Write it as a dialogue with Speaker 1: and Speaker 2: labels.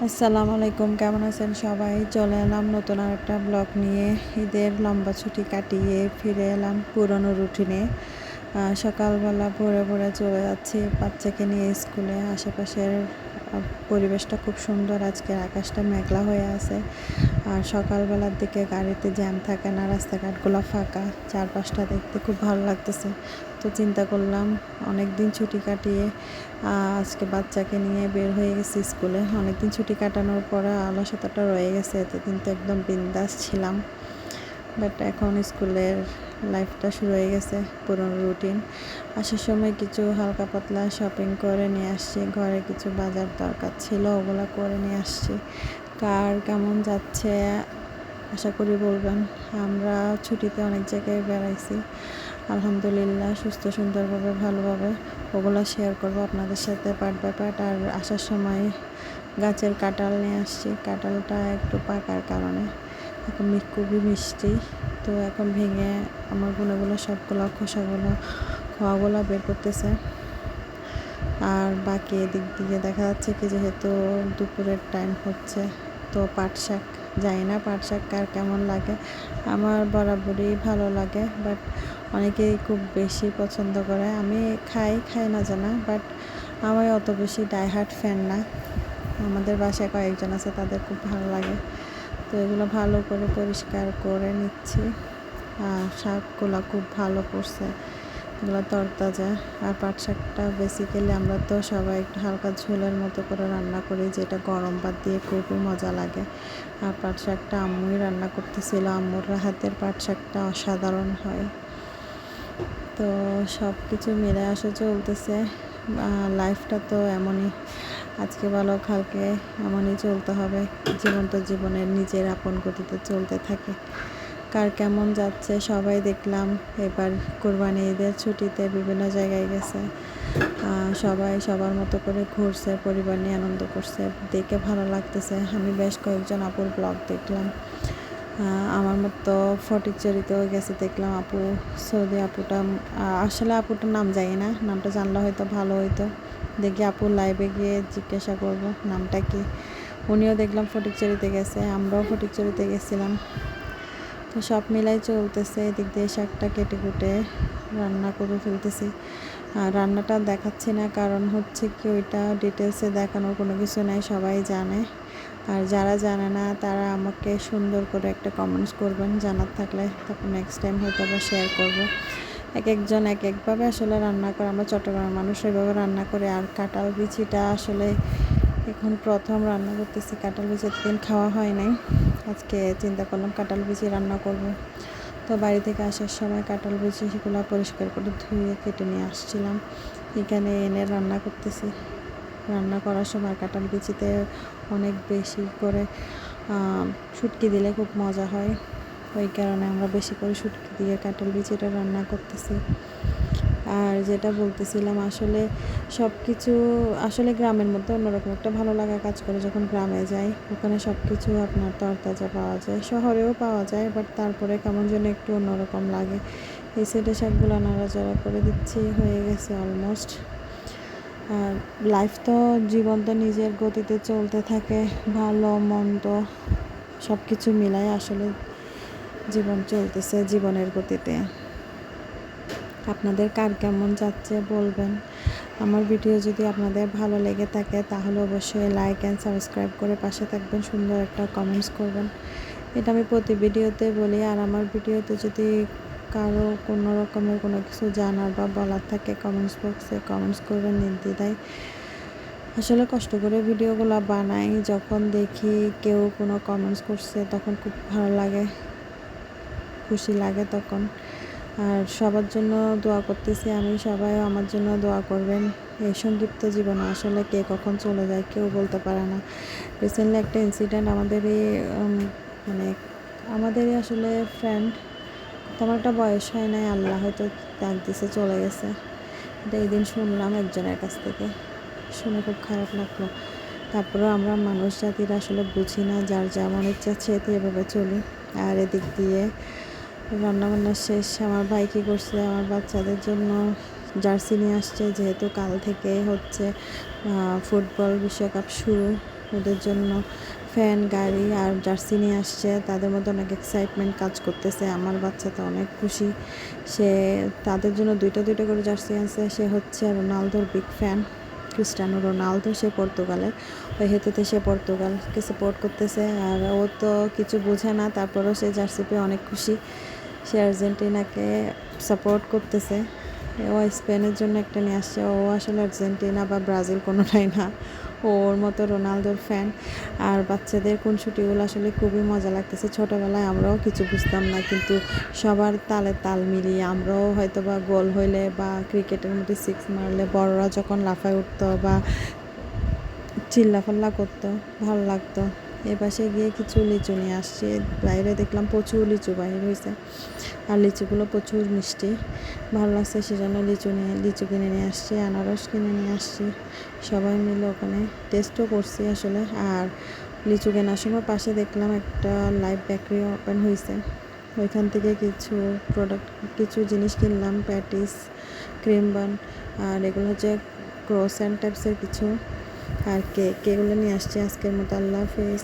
Speaker 1: আসসালামু আলাইকুম, কেমন আছেন সবাই? চলে এলাম নতুন আর একটা ব্লগ নিয়ে। ঈদের লম্বা ছুটি কাটিয়ে ফিরে এলাম পুরনো রুটিনে। সকালবেলা ভোরে ভোরে চলে যাচ্ছি বাচ্চাকে নিয়ে স্কুলে। আশেপাশের পরিবেশটা খুব সুন্দর, আজকের আকাশটা মেঘলা হয়ে আছে। আর সকালবেলার দিকে গাড়িতে জ্যাম থাকে না, রাস্তাঘাটগুলো ফাঁকা, চারপাশটা দেখতে খুব ভালো লাগতেছে। তো চিন্তা করলাম অনেক দিন ছুটি কাটিয়ে আজকে বাচ্চাকে নিয়ে বের হয়ে গেছি স্কুলে। অনেক দিন ছুটি কাটানোর পরে অলসতাটা রয়ে গেছে, এতদিন তো একদম বিন্দাস ছিলাম। বাট এখন স্কুলের লাইফটা শুরু হয়ে গেছে, পুরনো রুটিন। আসার সময় কিছু হালকা পাতলা শপিং করে নিয়ে আসছি, ঘরে কিছু বাজার দরকার ছিল, ওগুলো করে নিয়ে আসছি। কার কেমন যাচ্ছে আশা করি বলবেন। আমরা ছুটিতে অনেক জায়গায় বেড়াইছি, আলহামদুলিল্লাহ, সুস্থ সুন্দরভাবে ভালোভাবে। ওগুলো শেয়ার করব আপনাদের সাথে পার্ট বাই পার্ট। আর আসার সময় গাছের কাঁঠাল নিয়ে আসছি, কাঁঠালটা একটু পাকার কারণে এখন খুবই মিষ্টি। তো এখন ভেঙে আমার গুণাগুলো সবগুলো খোসাগুলো খাওয়াগুলো বের করতেছে। আর বাকি এদিক দিয়ে দেখা যাচ্ছে কি, যেহেতু দুপুরের টাইম হচ্ছে, তো পাট শাক, জানি না পাট শাক কার কেমন লাগে। আমার বরাবরই ভালো লাগে, বাট অনেকেই খুব বেশি পছন্দ করে। আমি খাই না জানা, বাট আমি অত বেশি ডাইহার্ট ফ্যান না। আমাদের বাসায় কয়েকজন আছে, তাদের খুব ভালো লাগে। তো এগুলো ভালো করে পরিষ্কার করে নিচ্ছি। আর শাকগুলো খুব ভালো পড়ছে, এগুলো তরতাজা। আর পাট শাকটা বেসিক্যালি আমরা তো সবাই একটু হালকা ঝোলের মতো করে রান্না করি, যেটা গরম ভাত দিয়ে খুবই মজা লাগে। আর পাট শাকটা আম্মুই রান্না করতেছিল, আম্মুর হাতের পাট শাকটা অসাধারণ হয়। তো সব কিছু মিলে আসে চলতেছে। লাইফটা তো এমনই, আজকে ভালো কালকে এমনই চলতে হবে। জীবন তো জীবনের নিজের আপন গতিতে চলতে থাকে। কার কেমন যাচ্ছে সবাই দেখলাম এবার কোরবানি ঈদের ছুটিতে বিভিন্ন জায়গায় গেছে। সবাই সবার মতো করে ঘুরছে, পরিবার নিয়ে আনন্দ করছে, দেখে ভালো লাগতেছে। আমি বেশ কয়েকজন আপুর ব্লগ দেখলাম। আমার মতো ফটিকছড়িতেও গেছে দেখলাম আপু, সৌদি আপুটা। আসলে আপুটার নাম জানি না, নামটা জানলে হয়তো ভালো হইতো। দেখি আপুর লাইভে গিয়ে জিজ্ঞাসা করব নামটা কি। উনিও দেখলাম ফটিকছড়িতে গেছে, আমরাও ফটিকছড়িতে গেছিলাম। তো সব মিলাই চলতেছে। এদিক দিয়ে শাকটা কেটে কুটে রান্না করে ফেলতেছি। আর রান্নাটা দেখাচ্ছি না, কারণ হচ্ছে কি ওইটা ডিটেলসে দেখানোর কোনো কিছু নাই, সবাই জানে। আর যারা জানে না তারা আমাকে সুন্দর করে একটা কমেন্টস করবেন, জানার থাকলে, তারপর নেক্সট টাইম হয়তো আবার শেয়ার করব। এক একজন এক একভাবে আসলে রান্না করে, আমরা চট্টগ্রামের মানুষ ওইভাবে রান্না করে। আর কাঁঠাল বিচিটা আসলে এখন প্রথম রান্না করতেছি। কাঁঠাল বিচি এতদিন খাওয়া হয় নাই, আজকে চিন্তা করলাম কাঁঠাল বিচি রান্না করব। তো বাড়ি থেকে আসার সময় কাঁঠাল বিচি সেগুলো পরিষ্কার করে ধুয়ে কেটে নিয়ে আসছিলাম, এখানে এনে রান্না করতেছি। রান্না করার সময় কাঁঠাল বিচিতে অনেক বেশি করে শুটকি দিলে খুব মজা হয়, ওই কারণে আমরা বেশি করে শুটকি দিয়ে কাঁঠাল বিচিটা রান্না করতেছি। আর যেটা বলতেছিলাম, আসলে সব কিছু আসলে গ্রামের মধ্যে অন্যরকম একটা ভালো লাগা কাজ করে যখন গ্রামে যাই। ওখানে সব কিছু আপনার তরতাজা পাওয়া যায়, শহরেও পাওয়া যায়, বাট তারপরে কেমন যেন একটু অন্যরকম লাগে। এই সাইডে শাকগুলো নাড়াচাড়া করে দিচ্ছি, হয়ে গেছে অলমোস্ট। আর লাইফ তো, জীবন তো নিজের গতিতে চলতে থাকে, ভালো মন্দ সব কিছু মিলাই আসলে জীবন চলতেছে জীবনের গতিতে। আপনাদের কার কেমন যাচ্ছে বলবেন। আমার ভিডিও যদি আপনাদের ভালো লেগে থাকে তাহলে অবশ্যই লাইক অ্যান্ড সাবস্ক্রাইব করে পাশে থাকবেন, সুন্দর একটা কমেন্টস করবেন। এটা আমি প্রতি ভিডিওতে বলি। আর আমার ভিডিওতে যদি কারো কোনো রকমের কোনো কিছু জানার বা বলার থাকে, কমেন্টস বক্সে কমেন্টস করবেন নির্দ্বিধায়। আসলে কষ্ট করে ভিডিওগুলো বানাই, যখন দেখি কেউ কোনো কমেন্টস করছে তখন খুব ভালো লাগে, খুশি লাগে তখন। আর সবার জন্য দোয়া করতেছি আমি, সবাইও আমার জন্য দোয়া করবেন। এই সংক্ষিপ্ত জীবনে আসলে কে কখন চলে যায় কেউ বলতে পারে না। রিসেন্টলি একটা ইনসিডেন্ট আমাদেরই মানে আমাদেরই আসলে ফ্রেন্ড, তেমন একটা বয়স হয় নাই, আল্লাহ হয়তো ডাক দিছে চলে গেছে। এটা এই দিন শুনলাম একজনের কাছ থেকে, শুনে খুব খারাপ লাগলো। তারপরেও আমরা মানুষ জাতিরা আসলে বুঝি না, যার যেমন ইচ্ছা সেটি এভাবে চলি। আর এদিক দিয়ে রান্নাবান্না শেষ। আমার ভাই কী করছে, আমার বাচ্চাদের জন্য জার্সি নিয়ে আসছে, যেহেতু কাল থেকে হচ্ছে ফুটবল বিশ্বকাপ শুরু। ওদের জন্য ফ্যান, গাড়ি আর জার্সি নিয়ে আসছে। তাদের মধ্যে অনেক এক্সাইটমেন্ট কাজ করতেছে। আমার বাচ্চা তো অনেক খুশি। সে তাদের জন্য দুইটা করে জার্সি আনছে। সে হচ্ছে রোনালদোর বিগ ফ্যান, ক্রিস্টিয়ানো রোনালদো। সে পর্তুগালের, ওই হেতুতে সে পর্তুগালকে সাপোর্ট করতেছে। আর ও তো কিছু বোঝে না, তারপরেও সে জার্সি পেয়ে অনেক খুশি। সে আর্জেন্টিনাকে সাপোর্ট করতেছে। ও স্পেনের জন্য একটা নিয়ে আসছে। ও আসলে আর্জেন্টিনা বা ব্রাজিল কোনোটাই না, ওর মতো রোনালদোর ফ্যান। আর বাচ্চাদের খুনসুটিগুলো আসলে খুবই মজা লাগতেছে। ছোটোবেলায় আমরাও কিছু বুঝতাম না, কিন্তু সবার তালে তাল মিলিয়ে আমরাও হয়তো বা গোল হইলে বা ক্রিকেটের মধ্যে সিক্স মারলে বড়রা যখন লাফায় উঠতো বা চিল্লাফাল্লা করতো, ভালো লাগতো। এপাশে গিয়ে কিছু লিচু নিয়ে আসছি। বাইরে দেখলাম প্রচুর লিচু বাইরে হয়েছে, আর লিচুগুলো প্রচুর মিষ্টি, ভালো লাগছে। সেজন্য লিচু কিনে নিয়ে আসছি, আনারস কিনে নিয়ে আসছি। সবাই মিলে ওখানে টেস্টও করছি আসলে। আর লিচু কেনার সময় পাশে দেখলাম একটা লাইভ বেকারি ওপেন হয়েছে। ওইখান থেকে কিছু জিনিস কিনলাম, প্যাটিস, ক্রিম বান, আর এগুলো হচ্ছে ক্রোসেন্ট টাইপসের কিছু, আর কেক। এগুলো নিয়ে আসছি। আজকের মতো আল্লাহ হাফেজ।